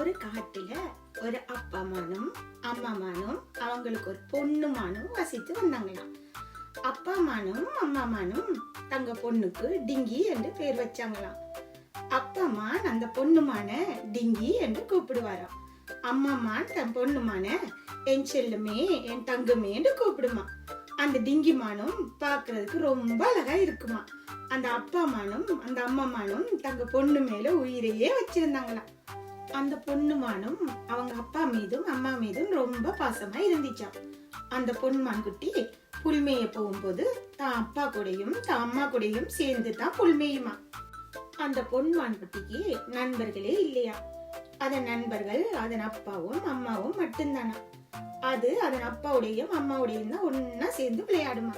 ஒரு காட்டுல ஒரு அப்பா மானும் அம்மா மானும் அவங்களுக்கு ஒரு பொண்ணு மானும் வசித்து வந்தாங்களாம். அப்பா மானும் அம்மா மானும் தங்க பொண்ணுக்கு டிங்கி என்று பேர் வச்சாங்களாம். அப்பா மான் அந்த பொண்ணு மான டிங்கி என்று கூப்பிடுவாராம். அம்மா மான் தன் பொண்ணு மான என் செல்லுமே என் தங்கமே என்று கூப்பிடுமா. அந்த டிங்கி மானும் பாக்குறதுக்கு ரொம்ப அழகா இருக்குமா. அந்த அப்பா மானும் அந்த அம்மா மானும் தங்க பொண்ணு மேல உயிரையே வச்சிருந்தாங்களாம். அந்த பொண்ணு மானும் அவங்க அப்பா மீதும் அம்மா மீதும் ரொம்ப பாசமா இருந்துச்சாம். அந்த பொன்மான் குட்டி புல்மேய போகும்போது தான் அப்பா கூடயும் தான் அம்மா கூடயும் சேர்ந்து தான் புல்மேயுமா. அந்த பொன்மான் குட்டிக்கு நண்பர்களே இல்லையா. அதன் நண்பர்கள் அதன் அப்பாவும் அம்மாவும் மட்டும்தானா. அது அதன் அப்பாவுடையும் அம்மாவுடையும் தான் ஒன்னா சேர்ந்து விளையாடுமா.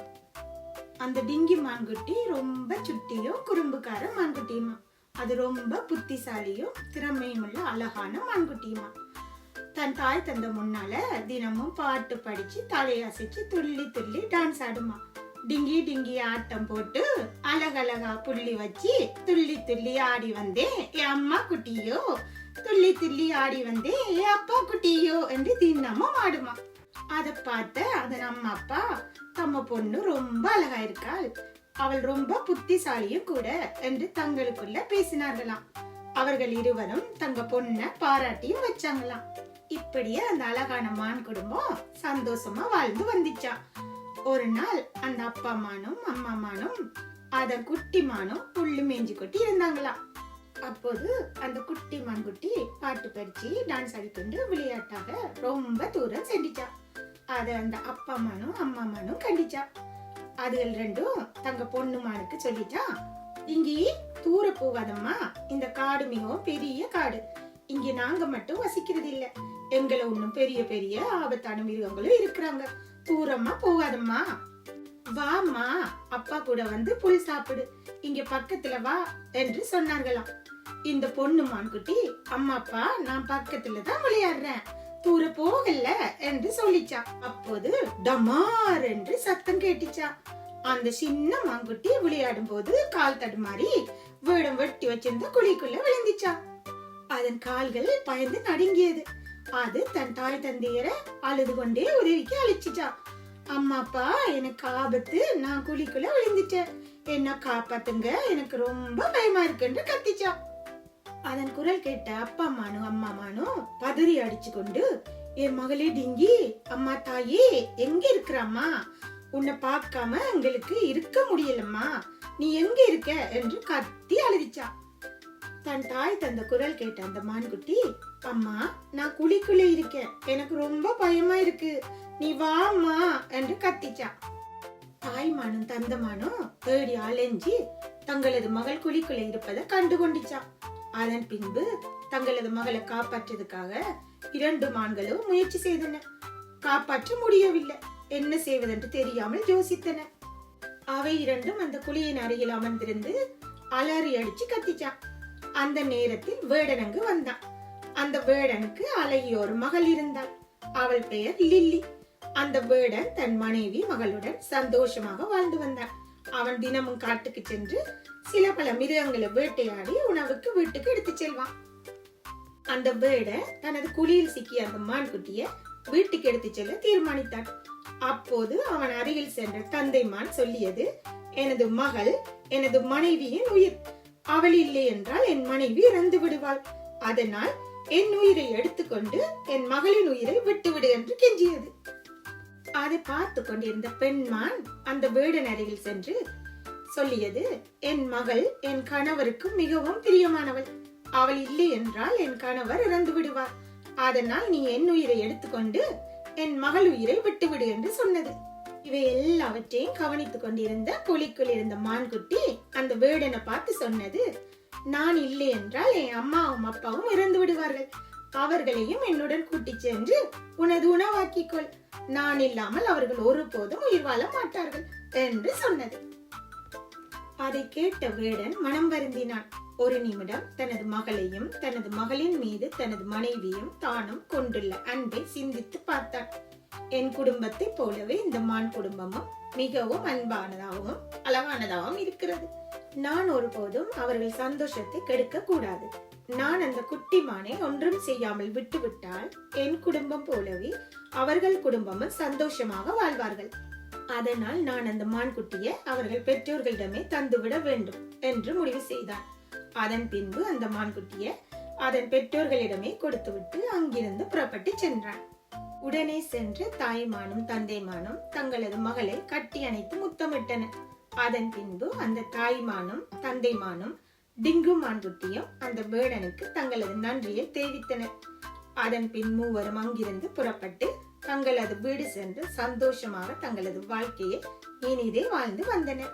அந்த டிங்கி மான்குட்டி ரொம்ப சுட்டியும் குறும்புக்கார மான்குட்டியுமா. அது ரொம்ப புத்திசாலியும் திறமையும் உள்ள அழகான மான்குட்டியுமா. தன் தாய் தந்த முன்னால தினமும் பாட்டு படிச்சு தலையசைச்சு துள்ளி துள்ளி டான்ஸ் ஆடுமா. டிங்கி டிங்கி ஆட்டம் போட்டு அழகழகா புள்ளி வச்சு துள்ளி துள்ளி ஆடி வந்தேன் என் அம்மா குட்டியோ, துள்ளி துள்ளி ஆடி வந்தேன் என் அப்பா குட்டியோ என்று தினமும் ஆடுமா. அத பார்த்த அதன் அம்மா அப்பா தம்ம பொண்ணு ரொம்ப அழகா இருக்காள், அவள் ரொம்ப புத்திசாலியும் கூட என்று தங்களுக்குள்ள பேசினார்களாம். அவர்கள் இருவரும் தங்க பொண்ண பாராட்டியும் வச்சாங்களாம். இப்படியே அந்த அழகான மான் குடும்பம் சந்தோஷமா வாழ்ந்து வந்துச்சான். ஒரு நாள் அந்த அப்பா மானும் அம்மா மானும் அதன் குட்டி மானும் புல்லு மேஞ்சி கொட்டி இருந்தாங்களாம். அப்போது அந்த குட்டி மான் குட்டி பாட்டு படிச்சு டான்ஸ் ஆடிக்கொண்டு விளையாட்டாக ரொம்ப தூரம் சென்றுச்சா. அத அந்த அப்பா மானும் அம்மா மானும் கண்டிச்சா. அதுகள் ரெண்டும் தங்க பொண்ணு மானுக்கு சொல்லிச்சா, இங்கே தூர போகாதம்மா, இந்த காடு மிகவும் பெரிய காடு, இங்க நாங்க மட்டும் வசிக்கிறது இல்ல, எங்களை ஒண்ணும் பெரிய பெரிய ஆபத்தான மிருகங்களும் இருக்கிறாங்க, தூரமா போகாதம்மா, வாமா அப்பா கூட வந்து புல் சாப்பிடு, இங்க பக்கத்துல வா என்று சொன்னார்களாம். இந்த பொண்ணு மான்குட்டி அம்மா அப்பா நான் பக்கத்துல தான் விளையாடுறேன், தூர போகல என்று சொல்லிச்சா. அப்போது டமார் என்று சத்தம் கேட்டுச்சா. அந்த சின்ன மான்குட்டி விளையாடும் போது கால் தடுமாறி வேடம் வெட்டி வச்சிருந்த குழிக்குள்ள விழுந்துச்சா. அதன் கால்கள் பயந்து நடுங்கியது. அது தன் தாய் தந்தையரை அழுது கொண்டே உதவிக்கு அழைச்சிச்சா. அம்மா அப்பா எனக்கு ஆபத்து, நான் குழிக்குள்ள விழுந்துட்டேன், என்ன காப்பாத்துங்க, எனக்கு ரொம்ப பயமா இருக்குன்னு கத்திச்சா. அதன் குரல் கேட்ட அப்பா மானும் அம்மா மானும் பதறி அடிச்சு கொண்டு, என் மகளே டிங்கி, அம்மா தாயே எங்க இருக்கிறாம்மா, உன்னை பார்க்காம எங்களுக்கு இருக்க முடியலம்மா, நீ எங்க இருக்க என்று கத்தி அழுதிச்சா. தன் தாய் தந்த குரல் கேட்ட அந்த மான்குட்டி, அம்மா நான் குழிக்குள்ள இருக்கேன், எனக்கு ரொம்ப பயமா இருக்கு, நீ வாம்மா என்று கத்திச்சா. தாய் மானும் தந்த மானும் தேடி அலைஞ்சி தங்களது மகள் குழிக்குள்ள இருப்பதை கண்டு கொண்டிச்சா. அதன் பின்பு தங்களது மகளை காப்பாற்றுவதற்காக இரண்டு மான்களும் முயற்சி செய்தன. காப்பாற்ற முடியவில்லை, என்ன செய்வதென்று தெரியாமல் யோசித்தன. அவை இரண்டும் அந்த குழியின் அருகில் அமர்ந்திருந்து அலறி அடிச்சு கத்திச்சான். அந்த நேரத்தில் வேடனங்கு வந்தான். அந்த வேடனுக்கு அழகிய ஒரு மகள் இருந்தாள். அவள் பெயர் லில்லி. அந்த வேடன் தன் மனைவி மகளுடன் சந்தோஷமாக வாழ்ந்து வந்தான். அவன் தினமும் காட்டுக்கு சென்று சில பல மிருகங்களை வேட்டையாடி உணவுக்கு வீட்டுக்கு எடுத்து செல்வான். அந்த வேடன் தனது குழியில் சிக்கிய அந்த மான்குட்டிய வீட்டுக்கு எடுத்து செல்ல தீர்மானித்தான். அப்போது அவன் அருகில் சென்ற தந்தை மான் சொல்லியது, எனது மகள் எனது மனைவியின் உயிர், அவள் இல்லை என்றால் என் மனைவி இறந்து விடுவாள், அதனால் என் உயிரை எடுத்துக்கொண்டு என் மகளின் உயிரை விட்டுவிடு என்று கெஞ்சியது. அதை பார்த்து கொண்டிருந்த பெண்மான் அந்த வேடன் அருகில் சென்று சொல்லியது, என் மகள் என் கணவருக்கு மிகவும் பிரியமானவள், அவள் இல்லை என்றால் என் கணவர் இறந்து விடுவார், அதனால் நீ என் உயிரை எடுத்துக்கொண்டு என் மகள் உயிரை விட்டுவிடு என்று சொன்னது. இவை எல்லாவற்றையும் கவனித்துக் கொண்டிருந்த குழிக்குள் இருந்த மான்குட்டி அந்த வேடனை பார்த்து சொன்னது, நான் இல்லை என்றால் என் அம்மாவும் அப்பாவும் இறந்து விடுவார்கள், அவர்களையும் என்னுடன் கூட்டி சென்று உனது உணவாக்கிக்கொள், நான் இல்லாமல் அவர்கள் ஒருபோதும் உயிர் வாழ மாட்டார்கள் என்று சொன்னது. அதை கேட்ட வேடன் மனம் வருந்தினான். ஒரு நிமிடம் தனது மகளையும் தனது மகளின் மீது தனது மனைவியும் தானும் கொண்டுள்ள அன்பை சிந்தித்து பார்த்தான். என் குடும்பத்தை போலவே இந்த மான் குடும்பமும் மிகவும் அன்பானதாகவும் அழகானதாகவும் இருக்கிறது. நான் ஒருபோதும் அவர்கள் சந்தோஷத்தை கெடுக்க கூடாது. நான் அந்த குட்டி மானை ஒன்றும் செய்யாமல் விட்டுவிட்டால் என் குடும்பம் போலவே அவர்கள் குடும்பமும் சந்தோஷமாக வாழ்வார்கள். அதனால் நான் அந்த மான்குட்டியை அவர்கள் பெற்றோர்களிடமே தந்துவிட வேண்டும் என்று முடிவு செய்தான். அதன் பின்பு அந்த மான்குட்டியை அதன் பெற்றோர்களிடமே கொடுத்துவிட்டு அங்கிருந்து புறப்பட்டு சென்றான். உடனே சென்று தாய்மானும் தந்தைமானும் தங்களது மகளை கட்டி அணைத்து முத்தமிட்டனர். அதன் பின்பு அந்த தாய்மானும் தந்தைமானும் டிங்கு மான்குட்டியும் அந்த வேடனுக்கு தங்களது நன்றியை தெரிவித்தனர். அதன் பின் மூவரும் அங்கிருந்து புறப்பட்டு தங்களது வீடு சென்று சந்தோஷமாக தங்களது வாழ்க்கையை இனிதே வாழ்ந்து வந்தனர்.